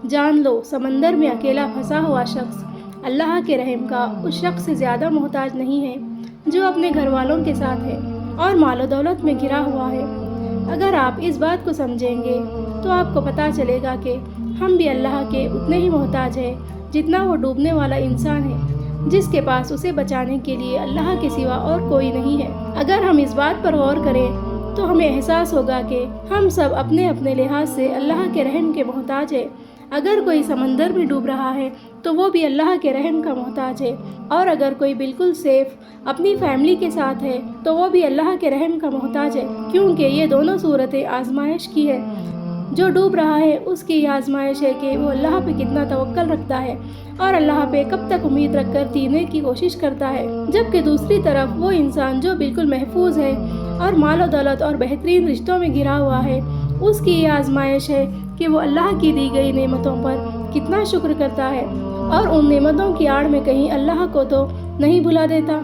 جان لو سمندر میں اکیلا پھنسا ہوا شخص اللہ کے رحم کا اس شخص سے زیادہ محتاج نہیں ہے جو اپنے گھر والوں کے ساتھ ہے اور مال و دولت میں گھرا ہوا ہے۔ اگر آپ اس بات کو سمجھیں گے تو آپ کو پتہ چلے گا کہ ہم بھی اللہ کے اتنے ہی محتاج ہیں جتنا وہ ڈوبنے والا انسان ہے جس کے پاس اسے بچانے کے لیے اللہ کے سوا اور کوئی نہیں ہے۔ اگر ہم اس بات پر غور کریں تو ہمیں احساس ہوگا کہ ہم سب اپنے اپنے لحاظ سے اللہ کے رحم کے محتاج ہیں۔ اگر کوئی سمندر میں ڈوب رہا ہے تو وہ بھی اللہ کے رحم کا محتاج ہے، اور اگر کوئی بالکل سیف اپنی فیملی کے ساتھ ہے تو وہ بھی اللہ کے رحم کا محتاج ہے، کیونکہ یہ دونوں صورتیں آزمائش کی ہے۔ جو ڈوب رہا ہے اس کی یہ آزمائش ہے کہ وہ اللہ پہ کتنا توکل رکھتا ہے اور اللہ پہ کب تک امید رکھ کر جینے کی کوشش کرتا ہے، جبکہ دوسری طرف وہ انسان جو بالکل محفوظ ہے اور مال و دولت اور بہترین رشتوں میں گھرا ہوا ہے، اس کی یہ آزمائش ہے کہ وہ اللہ کی دی گئی نعمتوں پر کتنا شکر کرتا ہے اور ان نعمتوں کی آڑ میں کہیں اللہ کو تو نہیں بھلا دیتا۔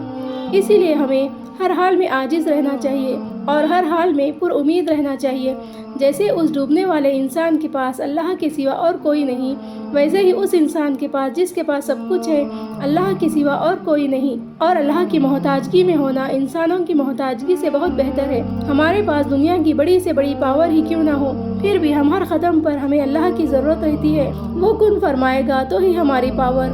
اسی لیے ہمیں ہر حال میں عاجز رہنا چاہیے اور ہر حال میں پر امید رہنا چاہیے۔ جیسے اس ڈوبنے والے انسان کے پاس اللہ کے سوا اور کوئی نہیں، ویسے ہی اس انسان کے پاس جس کے پاس سب کچھ ہے اللہ کے سوا اور کوئی نہیں، اور اللہ کی محتاجگی میں ہونا انسانوں کی محتاجگی سے بہت بہتر ہے۔ ہمارے پاس دنیا کی بڑی سے بڑی پاور ہی کیوں نہ ہو، پھر بھی ہم ہر قدم پر ہمیں اللہ کی ضرورت رہتی ہے۔ وہ کن فرمائے گا تو ہی ہماری پاور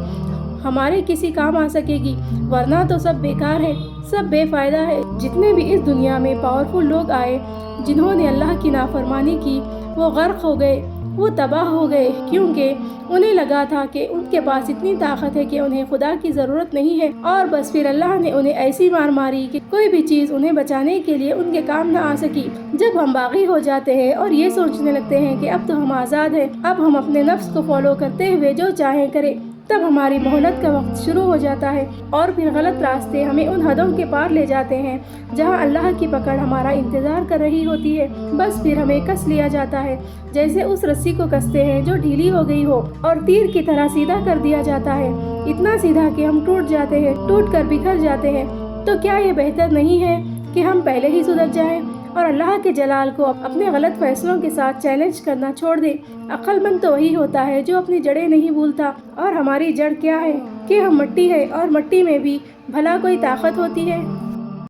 ہمارے کسی کام آ سکے گی، ورنہ تو سب بیکار ہے، سب بے فائدہ ہے۔ جتنے بھی اس دنیا میں پاورفل لوگ آئے جنہوں نے اللہ کی نافرمانی کی، وہ غرق ہو گئے، وہ تباہ ہو گئے، کیونکہ انہیں لگا تھا کہ ان کے پاس اتنی طاقت ہے کہ انہیں خدا کی ضرورت نہیں ہے، اور بس پھر اللہ نے انہیں ایسی مار ماری کہ کوئی بھی چیز انہیں بچانے کے لیے ان کے کام نہ آ سکی۔ جب ہم باغی ہو جاتے ہیں اور یہ سوچنے لگتے ہیں کہ اب تو ہم آزاد ہیں، اب ہم اپنے نفس کو فالو کرتے ہوئے جو چاہیں کریں، تب ہماری مہلت کا وقت شروع ہو جاتا ہے، اور پھر غلط راستے ہمیں ان حدوں کے پار لے جاتے ہیں جہاں اللہ کی پکڑ ہمارا انتظار کر رہی ہوتی ہے۔ بس پھر ہمیں کس لیا جاتا ہے، جیسے اس رسی کو کستے ہیں جو ڈھیلی ہو گئی ہو، اور تیر کی طرح سیدھا کر دیا جاتا ہے، اتنا سیدھا کہ ہم ٹوٹ جاتے ہیں، ٹوٹ کر بکھر جاتے ہیں۔ تو کیا یہ بہتر نہیں ہے کہ ہم پہلے ہی سدھر جائیں اور اللہ کے جلال کو اپنے غلط فیصلوں کے ساتھ چیلنج کرنا چھوڑ دیں؟ عقل مند تو وہی ہوتا ہے جو اپنی جڑیں نہیں بھولتا، اور ہماری جڑ کیا ہے کہ ہم مٹی ہے، اور مٹی میں بھی بھلا کوئی طاقت ہوتی ہے؟